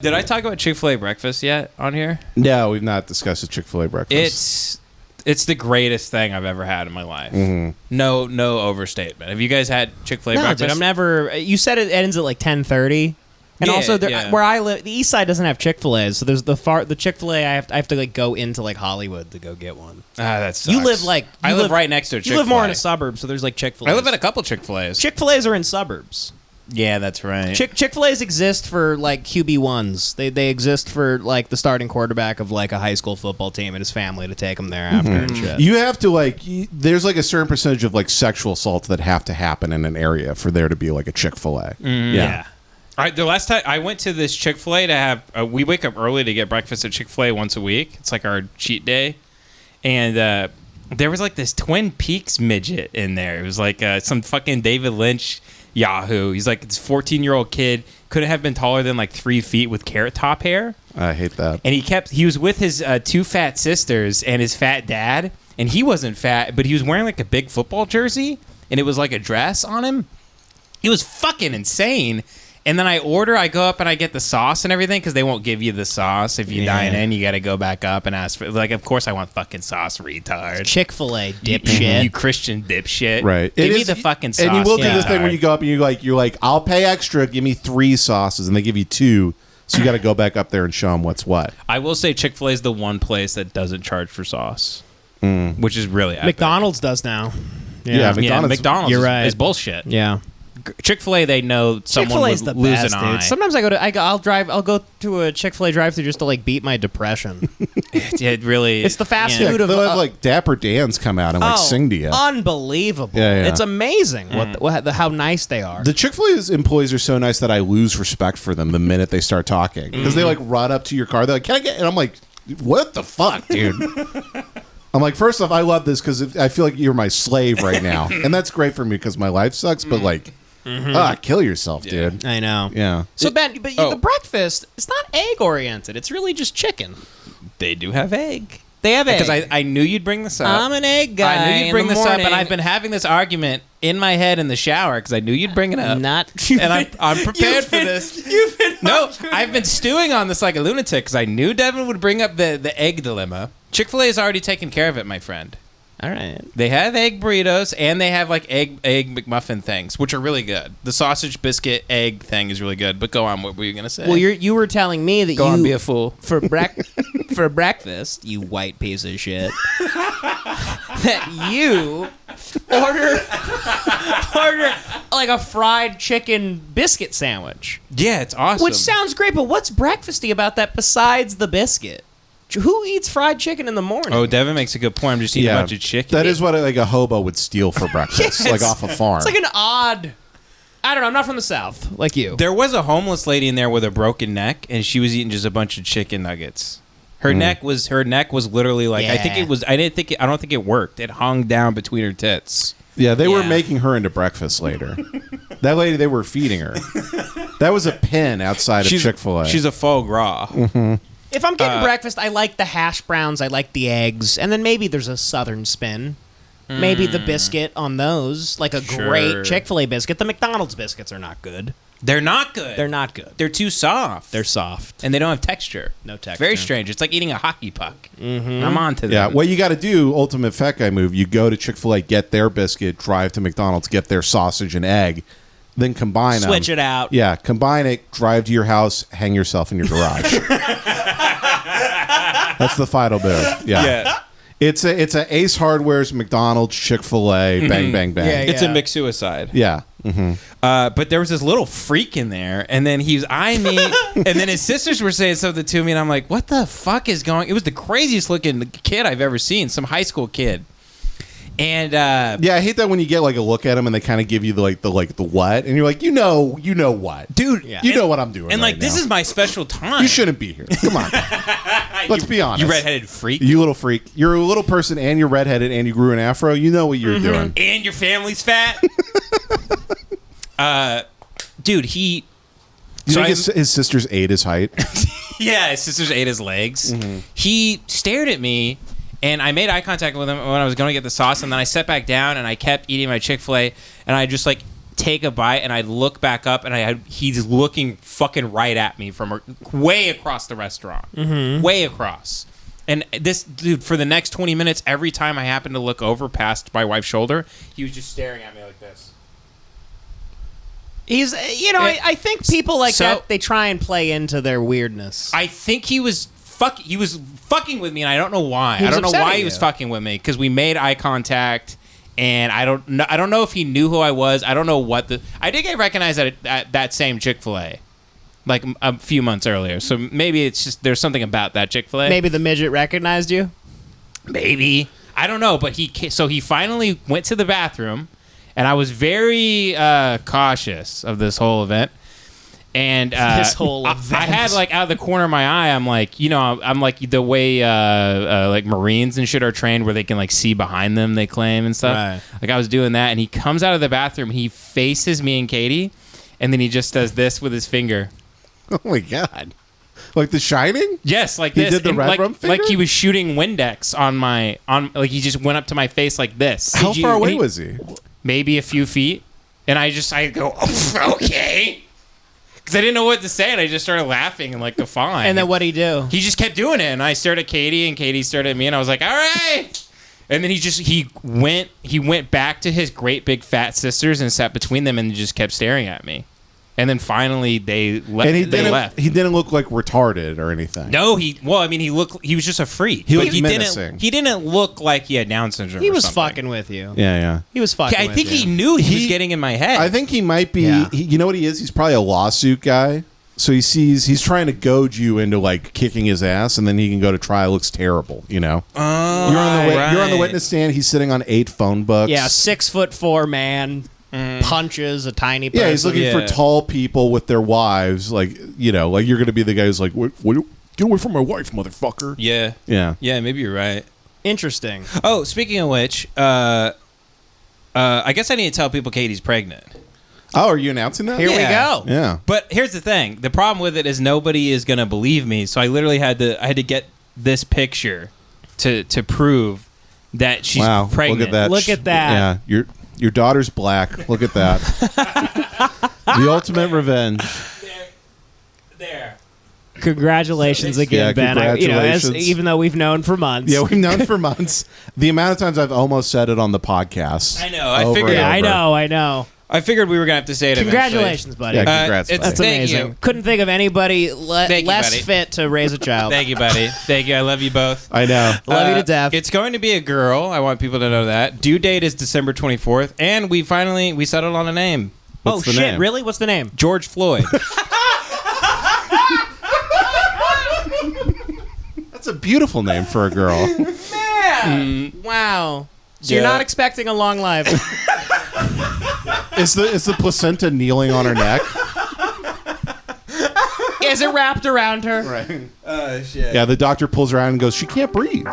Did I talk about Chick-fil-A breakfast yet on here? No, we've not discussed the Chick-fil-A breakfast. It's the greatest thing I've ever had in my life. Mm-hmm. No overstatement. Have you guys had Chick-fil-A breakfast? Dude, I'm never. You said it ends at like 10:30. And also, where I live, the East Side doesn't have Chick-fil-A, so there's the Chick-fil-A. I have to like go into like Hollywood to go get one. That sucks. You live like I live right next to a Chick-fil-A. You live more in a suburb, so there's like Chick-fil-A. I live in a couple Chick-fil-A's. Chick-fil-A's are in suburbs. Yeah, that's right. Chick-fil-A's exist for like QB1s. They exist for like the starting quarterback of like a high school football team and his family to take him there after and shit. You have to there's like a certain percentage of like sexual assaults that have to happen in an area for there to be like a Chick-fil-A. Yeah. All right, the last time I went to this Chick-fil-A to have, we wake up early to get breakfast at Chick-fil-A once a week. It's like our cheat day. And there was like this Twin Peaks midget in there. It was like some fucking David Lynch Yahoo. He's like this 14-year-old kid. Couldn't have been taller than like 3 feet with carrot top hair. I hate that. And he was with his two fat sisters and his fat dad. And he wasn't fat, but he was wearing like a big football jersey. And it was like a dress on him. He was fucking insane. And then I go up and I get the sauce and everything because they won't give you the sauce. If you dine in, you got to go back up and ask for, like, of course I want fucking sauce, retard. Chick-fil-A, dipshit. You Christian dipshit. Right. Give me the fucking sauce. And you will do this thing when you go up and you're like, I'll pay extra, give me 3 sauces, and they give you 2. So you got to go back up there and show them what's what. I will say Chick-fil-A is the one place that doesn't charge for sauce, which is really epic. McDonald's does now. Yeah, McDonald's You're right. is bullshit. Yeah. Chick-fil-A, they know someone would the lose best, an eye. dude. Sometimes I'll go to a Chick-fil-A drive-thru just to like beat my depression. It really, it's the fast Yeah, food of they'll have like Dapper Dan's come out and like sing to you. Unbelievable! Yeah. It's amazing how nice they are. The Chick-fil-A's employees are so nice that I lose respect for them the minute they start talking because they like run up to your car. They're like, "Can I get?" And I'm like, "What the fuck, dude?" I'm like, first off, I love this because I feel like you're my slave right now, and that's great for me because my life sucks. But like, kill yourself, dude. I know. Yeah. So Ben, but the breakfast, it's not egg oriented. It's really just chicken. They do have egg. They have egg. Because I knew you'd bring this up. I'm an egg guy. I knew you'd bring this up, morning. and I've been having this argument in my head in the shower because I knew you'd bring it up. And I'm prepared for this. I've been stewing on this like a lunatic because I knew Devin would bring up the egg dilemma. Chick-fil-A has already taken care of it, my friend. All right. They have egg burritos and they have like egg McMuffin things, which are really good. The sausage biscuit egg thing is really good. But go on, what were you gonna say? Well, you were telling me that go on, be a fool for breakfast, you white piece of shit. That you order like a fried chicken biscuit sandwich. Yeah, it's awesome. Which sounds great, but what's breakfasty about that besides the biscuit? Who eats fried chicken in the morning? Oh, Devin makes a good point. I'm just eating a bunch of chicken. That is what like a hobo would steal for breakfast, like off a farm. It's like an odd. I don't know. I'm not from the South, like you. There was a homeless lady in there with a broken neck, and she was eating just a bunch of chicken nuggets. Her neck was literally like I don't think it worked. It hung down between her tits. Yeah, they were making her into breakfast later. That lady, they were feeding her. That was a pin outside of Chick-fil-A. She's a foie gras. Mm-hmm. If I'm getting breakfast, I like the hash browns, I like the eggs, and then maybe there's a southern spin. Maybe the biscuit on those, like a great Chick-fil-A biscuit. The McDonald's biscuits are not good. They're not good. They're not good. They're too soft. They're soft. And they don't have texture. No texture. Very strange. It's like eating a hockey puck. Mm-hmm. I'm on to that. Yeah, what you got to do, ultimate fat guy move, you go to Chick-fil-A, get their biscuit, drive to McDonald's, get their sausage and egg, then combine them. Switch it out. Yeah, combine it, drive to your house, hang yourself in your garage. That's the final move. Yeah. It's a Ace Hardware's McDonald's, Chick-fil-A, bang, bang, bang. Yeah. It's a McSuicide. Yeah. Mm-hmm. But there was this little freak in there, and then he was eyeing me, and then his sisters were saying something to me, and I'm like, what the fuck is going on? It was the craziest looking kid I've ever seen, some high school kid. And yeah, I hate that when you get like a look at them and they kind of give you the what, and you're like, you know what, dude, you know what I'm doing, and right like this now. is my special time. You shouldn't be here. Come on, let's be honest. You redheaded freak. You little freak. You're a little person, and you're redheaded, and you grew an afro. You know what you're doing, and your family's fat. Dude, he. You think his sisters ate his height? Yeah, his sisters ate his legs. Mm-hmm. He stared at me. And I made eye contact with him when I was going to get the sauce, and then I sat back down and I kept eating my Chick-fil-A, and I just like take a bite, and I'd look back up, and he's looking fucking right at me from way across the restaurant. Way across. And this dude, for the next 20 minutes, every time I happened to look over past my wife's shoulder, he was just staring at me like this. He's, I think people like that, they try and play into their weirdness. I think he was fucking with me, and I don't know why. I don't know why he was fucking with me, because we made eye contact, and I don't know if he knew who I was. I don't know what I did get recognized at that same Chick-fil-A, like a few months earlier. So maybe it's just there's something about that Chick-fil-A. Maybe the midget recognized you. Maybe, I don't know. But he finally went to the bathroom, and I was very cautious of this whole event. And this whole event. I had like out of the corner of my eye, I'm like, I'm like the way like Marines and shit are trained, where they can like see behind them, they claim and stuff. Right. Like I was doing that, and he comes out of the bathroom, he faces me and Katie, and then he just does this with his finger. Oh my god! Like The Shining? Yes, like he this. Did the red rum finger? Like he was shooting Windex on like he just went up to my face like this. How far away was he? Maybe a few feet, and I go, oh, okay. Because I didn't know what to say, and I just started laughing and like guffawing. And then what'd he do? He just kept doing it, and I stared at Katie, and Katie stared at me, and I was like, all right. And then he went back to his great big fat sisters and sat between them and just kept staring at me. And then finally they left. And they left. He didn't look like retarded or anything. No, he was just a freak. He looked menacing. He didn't look like he had Down syndrome. He or was something. fucking with you. Yeah. He was fucking. I think he knew he was getting in my head. I think he might be. Yeah. You know what he is? He's probably a lawsuit guy. So he's trying to goad you into like kicking his ass, and then he can go to trial. It looks terrible, Oh, you're on the witness stand. He's sitting on 8 phone books. Yeah, 6'4" man punches a tiny person. Yeah, he's looking for tall people with their wives. Like like you're gonna be the guy who's like, what, get away from my wife, motherfucker. Yeah. Yeah. Maybe you're right. Interesting. Oh, speaking of which, I guess I need to tell people Katie's pregnant. Oh, are you announcing that? Here we go. Yeah. But here's the thing: the problem with it is nobody is gonna believe me. So I literally had to get this picture to prove that she's pregnant. Look at that. Look at that. Yeah, your daughter's black. Look at that. The ultimate revenge. There. Congratulations again, Ben. Congratulations. Even though we've known for months. Yeah, we've known for months. The amount of times I've almost said it on the podcast. I know. I figured. Yeah, I know. I figured we were gonna have to say it. Congratulations, buddy. Yeah, congrats. It's- buddy. That's Thank amazing. you. Couldn't think of anybody Thank you, less buddy. fit to raise a child. Thank you, buddy. Thank you. I love you both. I know. Love you to death. It's going to be a girl. I want people to know that. Due date is December 24th, and we settled on a name. What's the shit! name? Really? What's the name? George Floyd. That's a beautiful name for a girl. Man! Wow. So you're Yeah. not expecting a long life. Is the placenta kneeling on her neck? Is it wrapped around her? Right. Oh shit. Yeah, the doctor pulls her out and goes, she can't breathe.